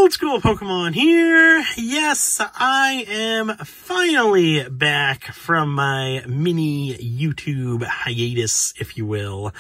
Old School Pokemon here. Yes, I am finally back from my mini YouTube hiatus, if you will.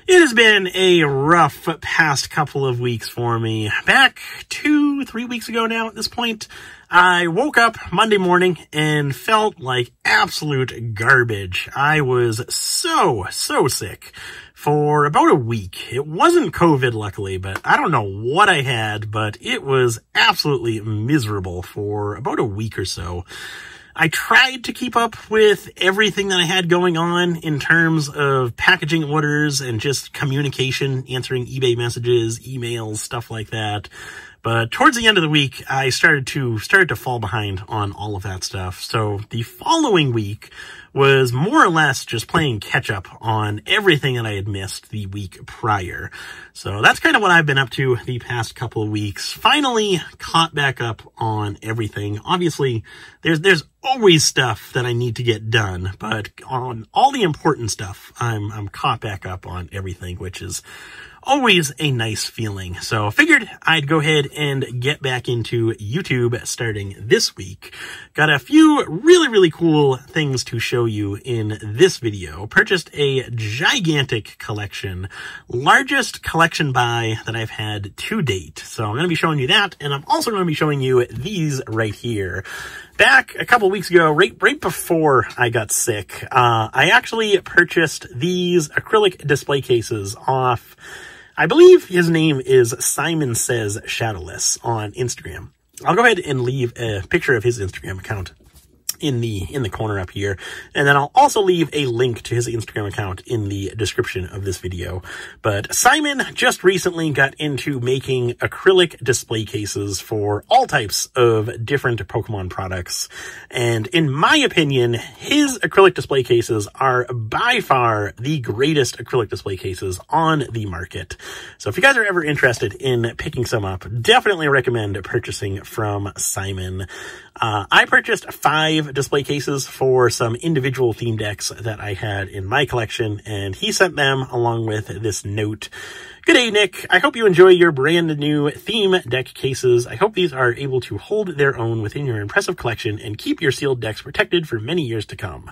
It has been a rough past couple of weeks for me. Back 2-3 weeks ago now at this point, I woke up Monday morning and felt like absolute garbage. I was so sick for about a week. It wasn't COVID, luckily, but I don't know what I had, but it was absolutely miserable for about a week or so. I tried to keep up with everything that I had going on in terms of packaging orders and just communication, answering eBay messages, emails, stuff like that. But towards the end of the week, I started to fall behind on all of that stuff. So the following week was more or less just playing catch up on everything that I had missed the week prior. So that's kind of what I've been up to the past couple of weeks. Finally caught back up on everything. Obviously, there's always stuff that I need to get done, but on all the important stuff, I'm caught back up on everything, which is always a nice feeling. So I figured I'd go ahead and get back into YouTube starting this week. Got a few really cool things to show you in this video. Purchased a gigantic collection, largest collection buy that I've had to date. So I'm going to be showing you that, and I'm also going to be showing you these right here. Back a couple weeks ago, right before I got sick, I actually purchased these acrylic display cases off, I believe his name is Simon Says Shadowless on Instagram. I'll go ahead and leave a picture of his Instagram account in the corner up here, and then I'll also leave a link to his Instagram account in the description of this video. But Simon just recently got into making acrylic display cases for all types of different Pokemon products, and in my opinion, his acrylic display cases are by far the greatest acrylic display cases on the market. So if you guys are ever interested in picking some up, definitely recommend purchasing from Simon. I purchased 5 display cases for some individual theme decks that I had in my collection, and he sent them along with this note. Good day, Nick. I hope you enjoy your brand new theme deck cases. I hope these are able to hold their own within your impressive collection and keep your sealed decks protected for many years to come.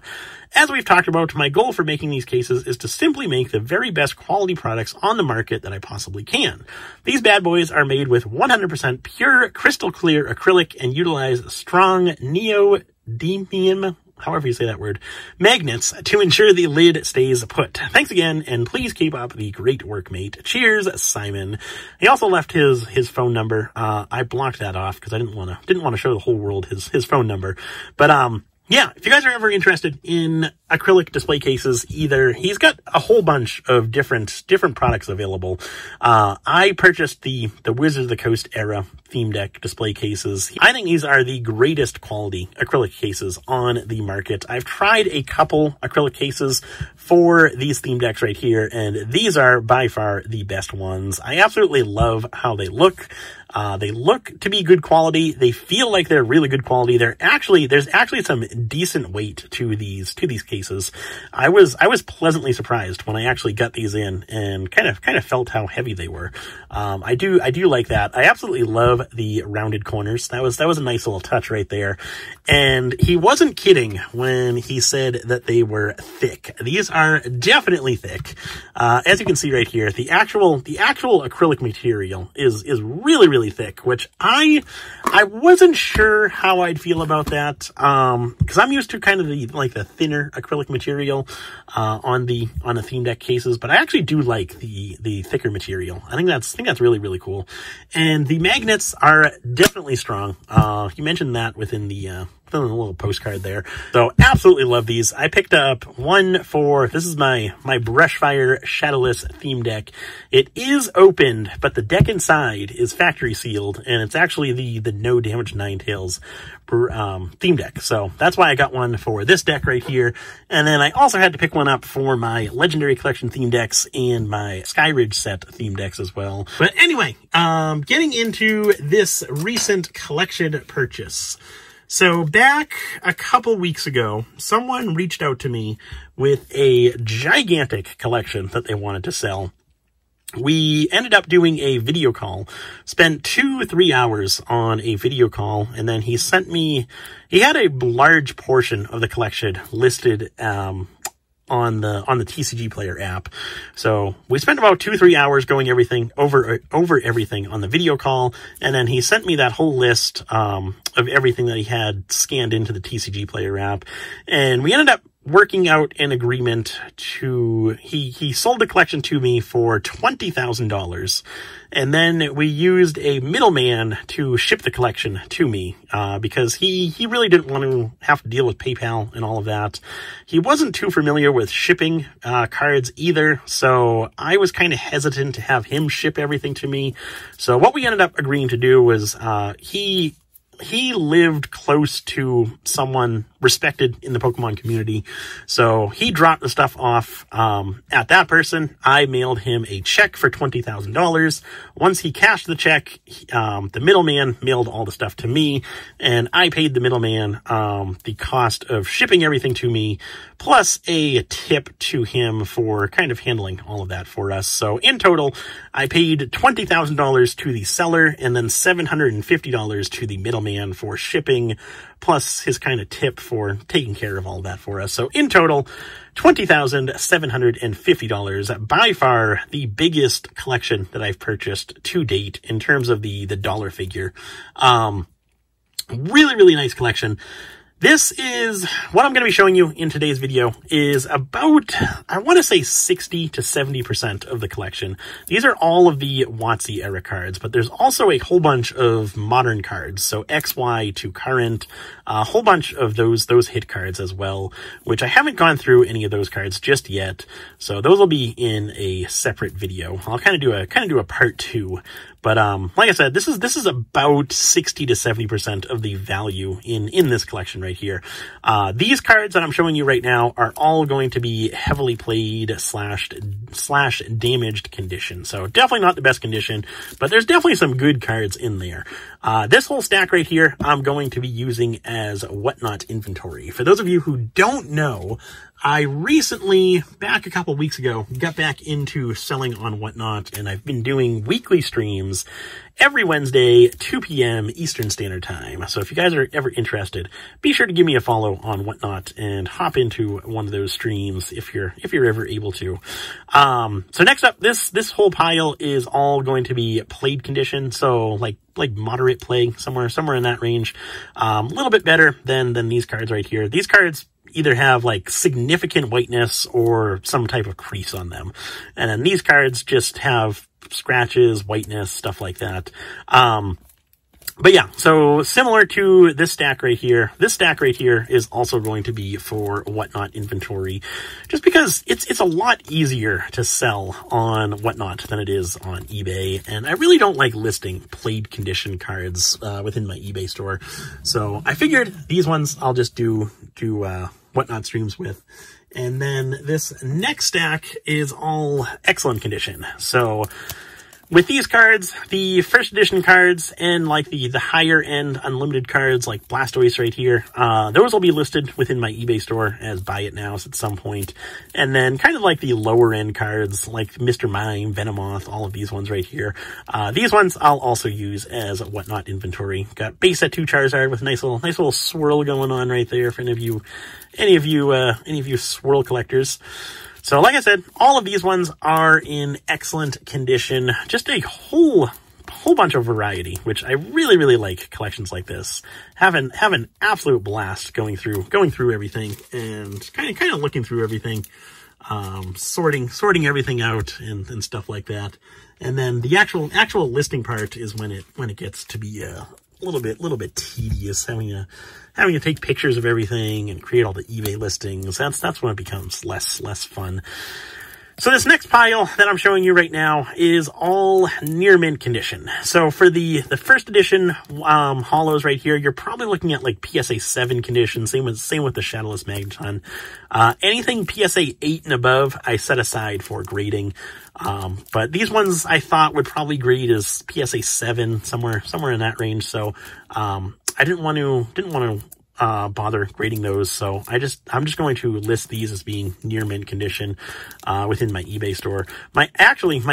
As we've talked about, my goal for making these cases is to simply make the very best quality products on the market that I possibly can. These bad boys are made with 100% pure crystal clear acrylic and utilize strong neodymium, however you say that word, magnets to ensure the lid stays put. Thanks again, and please keep up the great work, mate. Cheers, Simon. He also left his phone number. I blocked that off because I didn't want to show the whole world his phone number. But yeah, if you guys are ever interested in acrylic display cases, either he's got a whole bunch of different products available. I purchased the Wizards of the Coast era theme deck display cases. I think these are the greatest quality acrylic cases on the market. I've tried a couple acrylic cases for these theme decks right here, and these are by far the best ones. I absolutely love how they look. They look to be good quality. They feel like they're really good quality. There's actually some decent weight to these cases. I was pleasantly surprised when I actually got these in and kind of felt how heavy they were. I do like that. I absolutely love the rounded corners. That was a nice little touch right there. And he wasn't kidding when he said that they were thick. These are definitely thick. As you can see right here, the actual acrylic material is really thick, which I wasn't sure how I'd feel about that, because I'm used to kind of the thinner acrylic material on the theme deck cases, but I actually do like the thicker material. I think that's really cool. And the magnets are definitely strong. You mentioned that within the little postcard there. So absolutely love these. I picked up one for, this is my Brushfire Shadowless theme deck. It is opened, but the deck inside is factory sealed, and it's actually the No Damage Ninetales theme deck. So that's why I got one for this deck right here. And then I also had to pick one up for my Legendary Collection theme decks and my Skyridge set theme decks as well. But anyway, getting into this recent collection purchase. So back a couple weeks ago, someone reached out to me with a gigantic collection that they wanted to sell. we ended up doing a video call, spent 2-3 hours on a video call, and then he sent me, he had a large portion of the collection listed, on the TCG Player app. So we spent about 2-3 hours going over everything on the video call, and then he sent me that whole list of everything that he had scanned into the TCG Player app, and we ended up working out an agreement to, he sold the collection to me for $20,000, and then we used a middleman to ship the collection to me, because he really didn't want to have to deal with PayPal and all of that. He wasn't too familiar with shipping cards either, so I was kind of hesitant to have him ship everything to me. So what we ended up agreeing to do was, he lived close to someone respected in the Pokemon community, so he dropped the stuff off at that person. I mailed him a check for $20,000. Once he cashed the check, the middleman mailed all the stuff to me, and I paid the middleman the cost of shipping everything to me, plus a tip to him for kind of handling all of that for us. So in total, I paid $20,000 to the seller, and then $750 to the middleman for shipping, plus his kind of tip for taking care of all that for us. So in total, $20,750, by far the biggest collection that I've purchased to date in terms of the dollar figure. Really, really nice collection. This is, what I'm going to be showing you in today's video is about, I want to say 60 to 70% of the collection. These are all of the WotC era cards, but there's also a whole bunch of modern cards. So XY to current, a whole bunch of those hit cards as well, which I haven't gone through any of those cards just yet. So those will be in a separate video. I'll kind of do a part 2. But like I said, this is about 60 to 70% of the value in this collection right here. These cards that I'm showing you right now are all going to be heavily played slash damaged condition. So definitely not the best condition, but there's definitely some good cards in there. This whole stack right here, I'm going to be using as Whatnot inventory. For those of you who don't know, I recently, back a couple weeks ago, got back into selling on Whatnot, and I've been doing weekly streams every Wednesday, 2 p.m. Eastern Standard Time. So if you guys are ever interested, be sure to give me a follow on Whatnot and hop into one of those streams if you're ever able to. So next up, this whole pile is all going to be played condition, so like moderate play, somewhere in that range. A little bit better than these cards right here. These cards either have like significant whiteness or some type of crease on them. And then these cards just have scratches, whiteness, stuff like that. But yeah, so similar to this stack right here, this stack right here is also going to be for Whatnot inventory, just because it's a lot easier to sell on Whatnot than it is on eBay, and I really don't like listing played condition cards within my eBay store. So I figured these ones I'll just do Whatnot streams with. And then this next stack is all excellent condition. So with these cards, the first edition cards and like the higher end unlimited cards like Blastoise right here, those will be listed within my eBay store as buy it nows at some point. And then kind of like the lower end cards like Mr. Mime, Venomoth, all of these ones right here. These ones I'll also use as Whatnot inventory. Got base set 2 Charizard with a nice little swirl going on right there for any of you swirl collectors. So like I said, all of these ones are in excellent condition. Just a whole bunch of variety, which I really, really like collections like this. Have an absolute blast going through everything and kind of looking through everything, sorting everything out and stuff like that. And then the actual listing part is when it gets to be a little bit tedious, having to take pictures of everything and create all the eBay listings. That's when it becomes less fun. So this next pile that I'm showing you right now is all near mint condition. So for the first edition holos right here, you're probably looking at like PSA 7 condition. Same with the Shadowless Magneton. Anything PSA 8 and above, I set aside for grading. But these ones I thought would probably grade as PSA 7, somewhere in that range. So I didn't want to bother grading those. So I'm just going to list these as being near mint condition, within my eBay store. My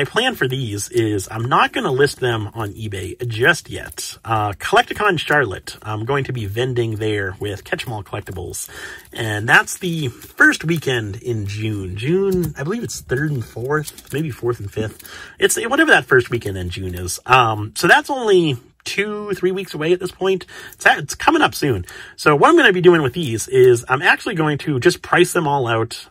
plan for these is I'm not going to list them on eBay just yet. Collecticon Charlotte, I'm going to be vending there with Catch 'em All Collectibles. And that's the first weekend in June. I believe it's 3rd and 4th, maybe 4th and 5th. It's whatever that first weekend in June is. So that's only 2-3 weeks away at this point. It's coming up soon. So what I'm going to be doing with these is I'm actually going to just price them all out,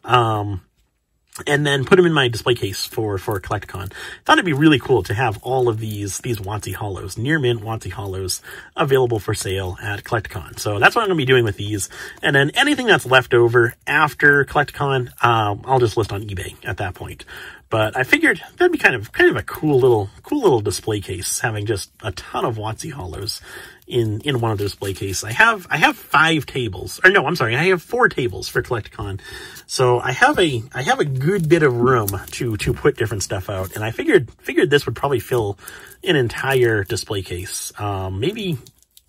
and then put them in my display case for Collecticon. Thought it'd be really cool to have all of these WotC Hollows, near mint WotC Hollows, available for sale at Collecticon. So that's what I'm going to be doing with these. And then anything that's left over after Collecticon, I'll just list on eBay at that point. But I figured that'd be kind of a cool little display case, having just a ton of WotC Hollows in one of the display cases. I have 5 tables, or no, I'm sorry, I have 4 tables for Collecticon. So I have a good bit of room to put different stuff out, and I figured this would probably fill an entire display case.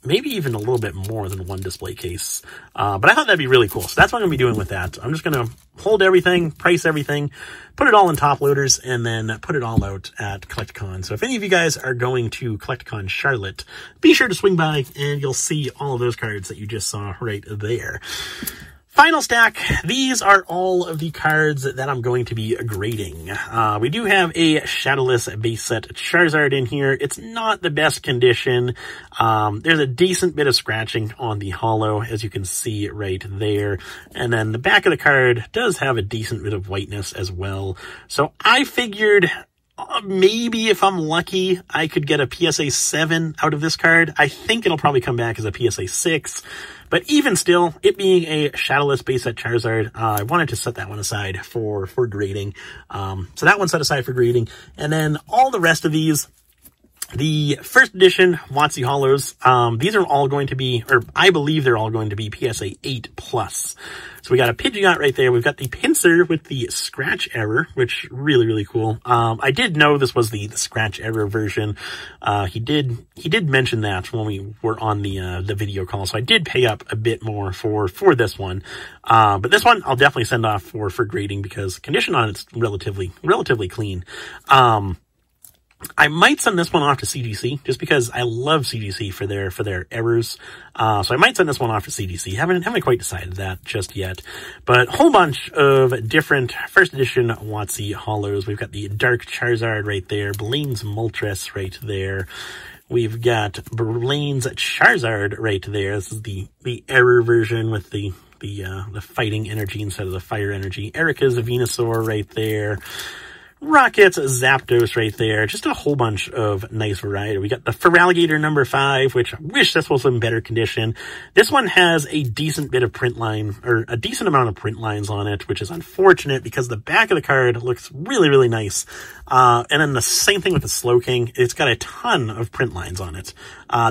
Maybe even a little bit more than one display case. But I thought that'd be really cool. So that's what I'm going to be doing with that. I'm just going to hold everything, price everything, put it all in top loaders, and then put it all out at Collecticon. So if any of you guys are going to Collecticon Charlotte, be sure to swing by and you'll see all of those cards that you just saw right there. Final stack. These are all of the cards that I'm going to be grading. We do have a Shadowless base set Charizard in here. It's not the best condition. There's a decent bit of scratching on the hollow, as you can see right there. And then the back of the card does have a decent bit of whiteness as well. So I figured maybe if I'm lucky, I could get a PSA 7 out of this card. I think it'll probably come back as a PSA 6. But even still, it being a Shadowless base set Charizard, I wanted to set that one aside for grading. So that one's set aside for grading. And then all the rest of these, the first edition WotC Hollows, these are all going to be, or I believe they're all going to be PSA 8+. So we got a Pidgeot right there. We've got the Pinsir with the scratch error, which really, really cool. I did know this was the scratch error version. He did mention that when we were on the video call. So I did pay up a bit more for this one. But this one I'll definitely send off for grading because condition on it's relatively clean. I might send this one off to CGC just because I love CGC for their errors. So I might send this one off to CGC. Haven't quite decided that just yet. But a whole bunch of different first edition WotC Hollows. We've got the Dark Charizard right there, Blaine's Moltres right there. We've got Blaine's Charizard right there. This is the error version with the fighting energy instead of the fire energy. Erica's Venusaur right there. Rocket's Zapdos right there. Just a whole bunch of nice variety. We got the Feraligatr number 5, which I wish this was in better condition. This one has a decent bit of print line, or a decent amount of print lines on it, which is unfortunate because the back of the card looks really, really nice. And then the same thing with the Slowking. It's got a ton of print lines on it.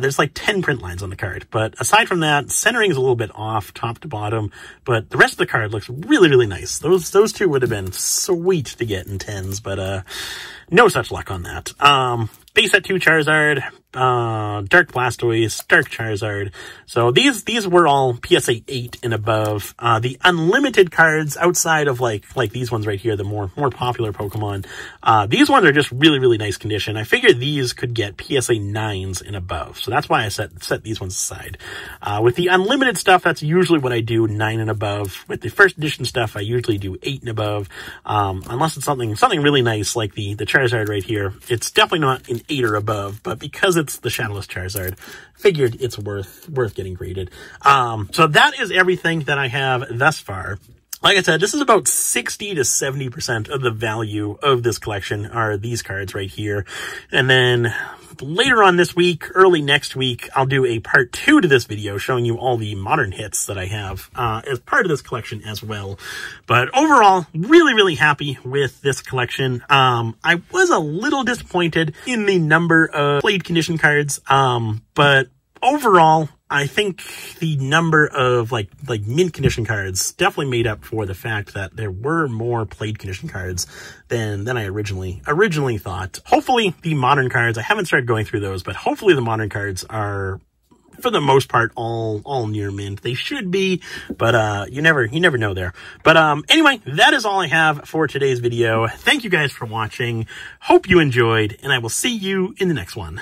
There's like 10 print lines on the card. But aside from that, centering is a little bit off top to bottom, but the rest of the card looks really, really nice. Those two would have been sweet to get in 10s, but no such luck on that. Base set 2 Charizard, Dark Blastoise, Dark Charizard. So these were all PSA 8 and above. The unlimited cards outside of like these ones right here, the more popular Pokemon, these ones are just really, really nice condition. I figured these could get PSA 9s and above. So that's why I set these ones aside. With the unlimited stuff, that's usually what I do, 9 and above. With the first edition stuff, I usually do 8 and above. Unless it's something really nice like the Charizard right here. It's definitely not an 8 or above, but because it's the Shadowless Charizard, figured it's worth getting graded. So that is everything that I have thus far. Like I said, this is about 60 to 70% of the value of this collection are these cards right here. And then later on this week, early next week, I'll do a part 2 to this video showing you all the modern hits that I have as part of this collection as well. But overall, really, really happy with this collection. I was a little disappointed in the number of played condition cards, but overall, I think the number of like mint condition cards definitely made up for the fact that there were more played condition cards than I originally thought. Hopefully the modern cards, I haven't started going through those, but hopefully the modern cards are for the most part, all near mint. They should be, but you never know there. But anyway, that is all I have for today's video. Thank you guys for watching. Hope you enjoyed, and I will see you in the next one.